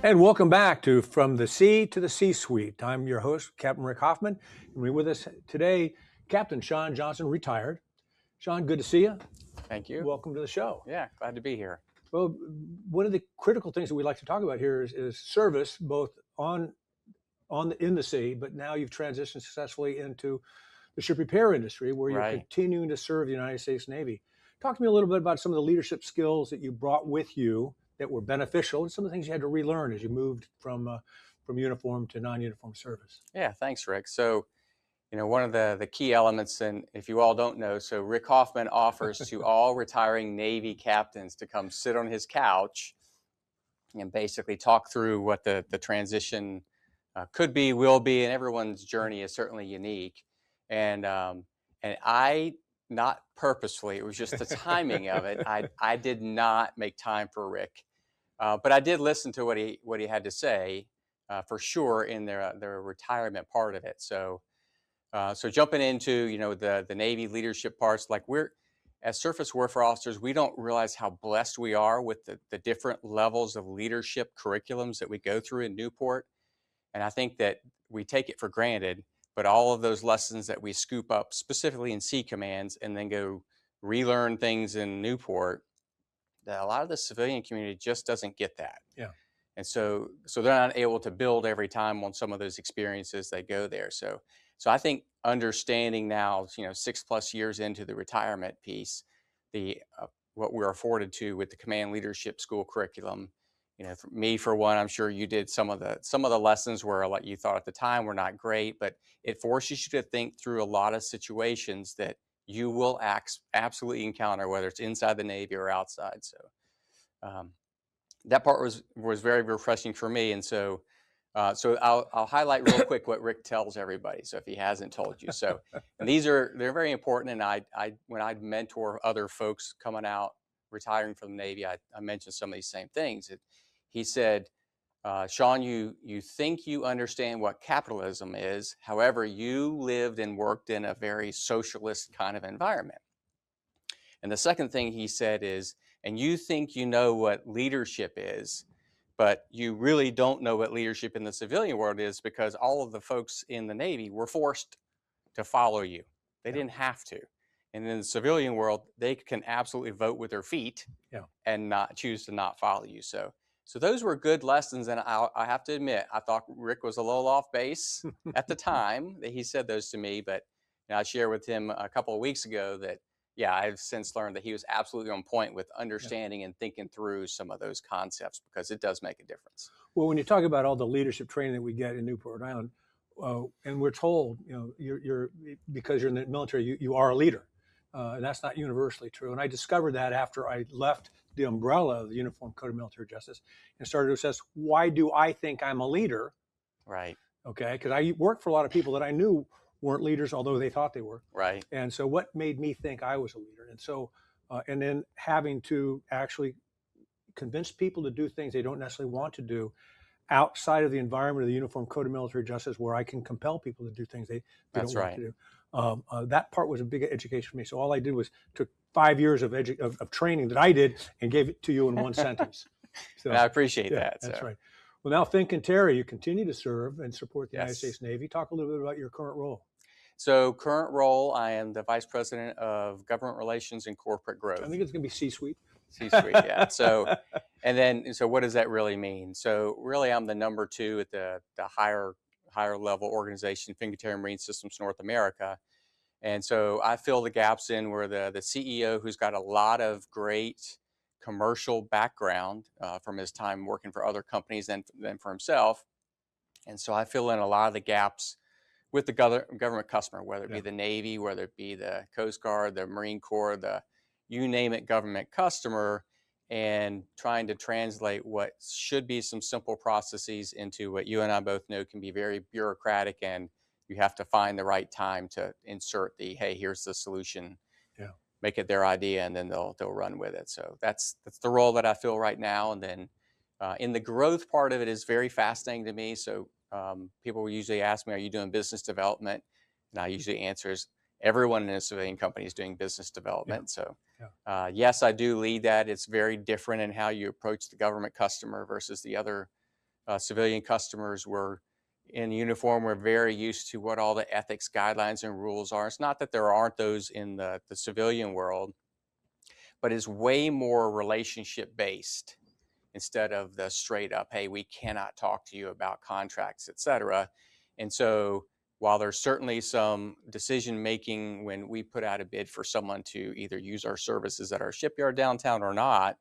And welcome back to From the Sea to the C-Suite. I'm your host, Captain Rick Hoffman. And we're with us today, Captain Shawn Johnston, retired. Shawn, good to see you. Thank you. Welcome to the show. Yeah, glad to be here. Well, one of the critical things that we like to talk about here is service, both in the sea, but now you've transitioned successfully into the ship repair industry, where you're Right. continuing to serve the United States Navy. Talk to me a little bit about some of the leadership skills that you brought with you that were beneficial, and some of the things you had to relearn as you moved from uniform to non-uniform service. Yeah, thanks, Rick. So, one of the key elements, and if you all don't know, so Rick Hoffman offers to all retiring Navy captains to come sit on his couch and basically talk through what the transition could be, will be, and everyone's journey is certainly unique. And I, not purposefully, it was just the timing of it. I did not make time for Rick, but I did listen to what he had to say, for sure, in their retirement part of it. So jumping into the Navy leadership parts, like we're as surface warfare officers, we don't realize how blessed we are with the different levels of leadership curriculums that we go through in Newport. And I think that we take it for granted, but all of those lessons that we scoop up specifically in Sea Commands and then go relearn things in Newport, that a lot of the civilian community just doesn't get that. Yeah. And so they're not able to build every time on some of those experiences they go there. So I think understanding now, 6+ years into the retirement piece, the what we're afforded to with the command leadership school curriculum, for me, for one, I'm sure you did some of the lessons where, like, you thought at the time were not great, but it forces you to think through a lot of situations that you will absolutely encounter, whether it's inside the Navy or outside. So that part was very refreshing for me. And so I'll highlight real quick what Rick tells everybody, so if he hasn't told you. So, and they're very important. And I when I mentor other folks coming out, retiring from the Navy, I mentioned some of these same things. He said, Shawn, you think you understand what capitalism is. However, you lived and worked in a very socialist kind of environment. And the second thing he said is, and you think you know what leadership is, but you really don't know what leadership in the civilian world is, because all of the folks in the Navy were forced to follow you. They didn't have to. And in the civilian world, they can absolutely vote with their feet and not choose to not follow you. So those were good lessons. And I have to admit, I thought Rick was a little off base at the time that he said those to me. But I shared with him a couple of weeks ago that, I've since learned that he was absolutely on point with understanding and thinking through some of those concepts, because it does make a difference. Well, when you talk about all the leadership training that we get in Newport, Rhode Island, and we're told, you're because you're in the military, you are a leader. And that's not universally true. And I discovered that after I left the umbrella of the Uniform Code of Military Justice and started to assess, why do I think I'm a leader? Right. Okay. Because I worked for a lot of people that I knew weren't leaders, although they thought they were. Right. And so what made me think I was a leader? And so, and then having to actually convince people to do things they don't necessarily want to do outside of the environment of the Uniform Code of Military Justice, where I can compel people to do things they don't want to do. That part was a big education for me. So all I did was took 5 years of training that I did and gave it to you in one sentence. So, and I appreciate that. That's right. Well, now, Fink and Terry, you continue to serve and support the United States Navy. Talk a little bit about your current role. So current role, I am the Vice President of Government Relations and Corporate Growth. I think it's going to be C-suite. C-suite, yeah. So what does that really mean? So really, I'm the number 2 at the higher level organization, Fink and Terry Marine Systems North America. And so I fill the gaps in where the CEO, who's got a lot of great commercial background from his time working for other companies and then for himself. And so I fill in a lot of the gaps with the government customer, whether it be the Navy, whether it be the Coast Guard, the Marine Corps, you name it, government customer, and trying to translate what should be some simple processes into what you and I both know can be very bureaucratic, and you have to find the right time to insert hey, here's the solution, make it their idea, and then they'll run with it. So that's the role that I feel right now. And then in the growth part of it is very fascinating to me. So people will usually ask me, are you doing business development? And I usually answer is, everyone in a civilian company is doing business development. So yes, I do lead that. It's very different in how you approach the government customer versus the other civilian customers were in uniform. We're very used to what all the ethics guidelines and rules are. It's not that there aren't those in the civilian world, but it's way more relationship based instead of the straight up, hey, we cannot talk to you about contracts, et cetera. And so while there's certainly some decision making when we put out a bid for someone to either use our services at our shipyard downtown or not,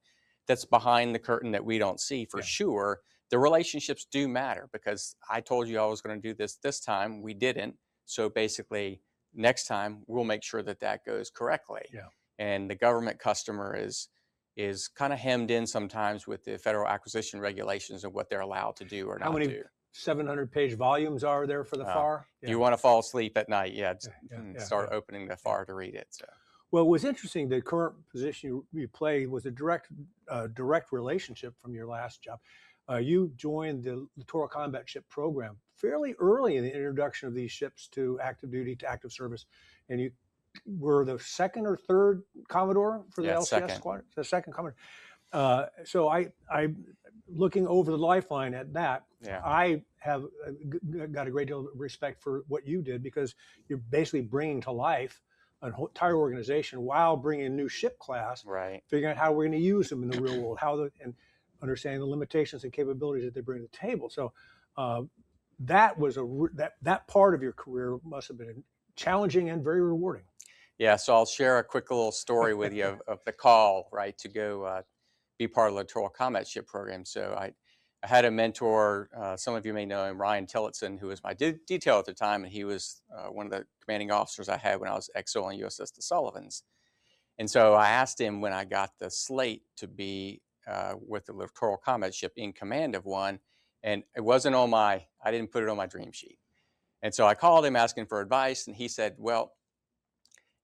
that's behind the curtain that we don't see for Yeah. sure. The relationships do matter because I told you I was going to do this time. We didn't. So basically, next time we'll make sure that that goes correctly. Yeah. And the government customer is kind of hemmed in sometimes with the federal acquisition regulations and what they're allowed to do or How not many do. 700-page volumes are there for the FAR? If you want to fall asleep at night, start Yeah. opening the FAR to read it. So. Well, it was interesting. The current position you play was a direct relationship from your last job. You joined the Littoral Combat Ship Program fairly early in the introduction of these ships to active duty, to active service, and you were the second or third Commodore for the LCS second. squadron, the second Commodore. So I looking over the lifeline at that, I have got a great deal of respect for what you did, because you're basically bringing to life an entire organization while bringing new ship class, right? Figuring out how we're going to use them in the real world, and understanding the limitations and capabilities that they bring to the table. So that was that part of your career must have been challenging and very rewarding. Yeah, so I'll share a quick little story with you of the call, right, to go be part of the Littoral Combat Ship Program. So I had a mentor, some of you may know him, Ryan Tillotson, who was my detail at the time, and he was one of the commanding officers I had when I was XO on USS the Sullivans. And so I asked him when I got the slate to be with the Littoral Combat Ship in command of one, and it wasn't on I didn't put it on my dream sheet. And so I called him asking for advice, and he said, well,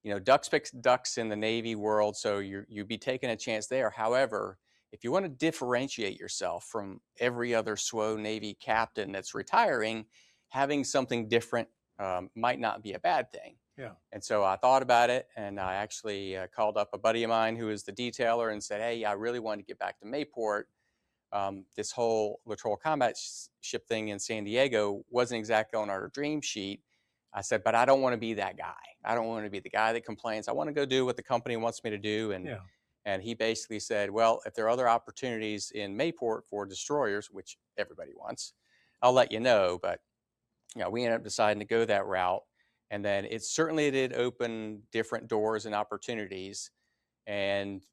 you know, ducks pick ducks in the Navy world, so you'd be taking a chance there. However, if you want to differentiate yourself from every other SWO Navy captain that's retiring, having something different might not be a bad thing. Yeah. And so I thought about it, and I actually called up a buddy of mine who is the detailer and said, hey, I really want to get back to Mayport. This whole Littoral Combat Ship thing in San Diego wasn't exactly on our dream sheet. I said, but I don't want to be that guy. I don't want to be the guy that complains. I want to go do what the company wants me to do. And he basically said, well, if there are other opportunities in Mayport for destroyers, which everybody wants, I'll let you know. But you know, we ended up deciding to go that route. And then it certainly did open different doors and opportunities. And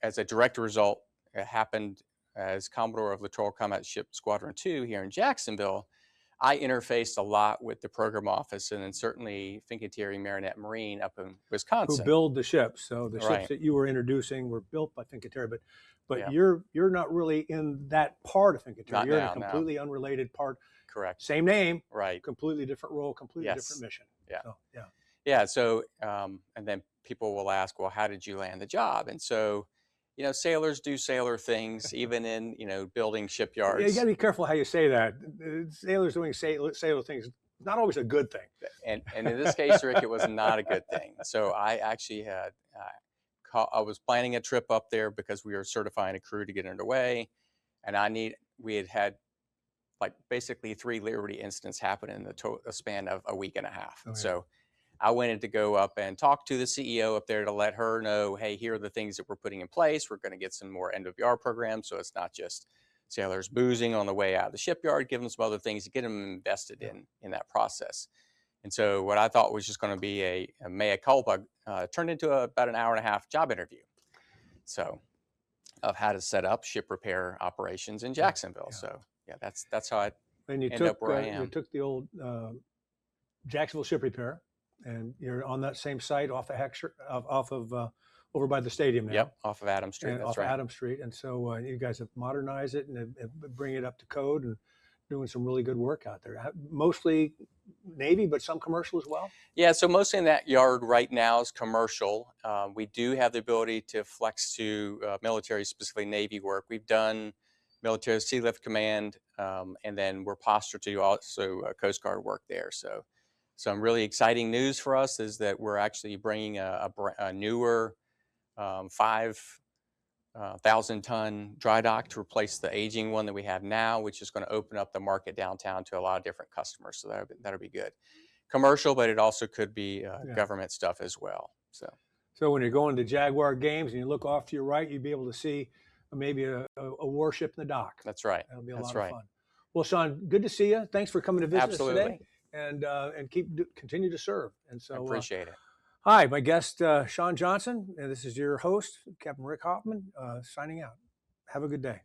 as a direct result, it happened as Commodore of Littoral Combat Ship Squadron 2 here in Jacksonville. I interfaced a lot with the program office, and then certainly Fincantieri Marinette Marine up in Wisconsin, who build the ships. So the right. ships that you were introducing were built by Fincantieri, but yeah. you're not really in that part of Fincantieri. Not you're now, in a completely unrelated part. Correct. Same name, right? Completely different role, completely different mission. Yeah. So, yeah. Yeah. So, and then people will ask, well, how did you land the job? And so, you know, sailors do sailor things, even in, you know, building shipyards. Yeah, you got to be careful how you say that. Sailors doing sailor things, not always a good thing. And in this case, Rick, it was not a good thing. So I actually had, I was planning a trip up there because we were certifying a crew to get underway, and we had like basically 3 Liberty incidents happen in the span of a week and a half. Oh, yeah. So I wanted to go up and talk to the CEO up there to let her know, hey, here are the things that we're putting in place. We're going to get some more NWR programs, so it's not just sailors boozing on the way out of the shipyard. Give them some other things to get them invested in that process. And so what I thought was just going to be a mea culpa turned into about an hour-and-a-half job interview. So of how to set up ship repair operations in Jacksonville. Yeah. So yeah, that's how I ended up where I am. You took the old Jacksonville Ship Repair, and you're on that same site off of over by the stadium now. Yep, off of Adams Street. That's right. Adams Street, and so you guys have modernized it and bring it up to code and doing some really good work out there. Mostly Navy, but some commercial as well. Yeah, so mostly in that yard right now is commercial. We do have the ability to flex to military, specifically Navy work. We've done military Sea Lift Command, and then we're postured to do also Coast Guard work there. So some really exciting news for us is that we're actually bringing a newer 5 1,000-ton dry dock to replace the aging one that we have now, which is going to open up the market downtown to a lot of different customers. So that'll be good. Commercial, but it also could be Yeah. government stuff as well. So when you're going to Jaguar games and you look off to your right, you'd be able to see maybe a warship in the dock. That's right. That'll be a That's lot of fun. Well, Shawn, good to see you. Thanks for coming to visit us today, and continue to serve. And so I appreciate it. Hi, my guest Shawn Johnston, and this is your host, Captain Rick Hoffman, signing out. Have a good day.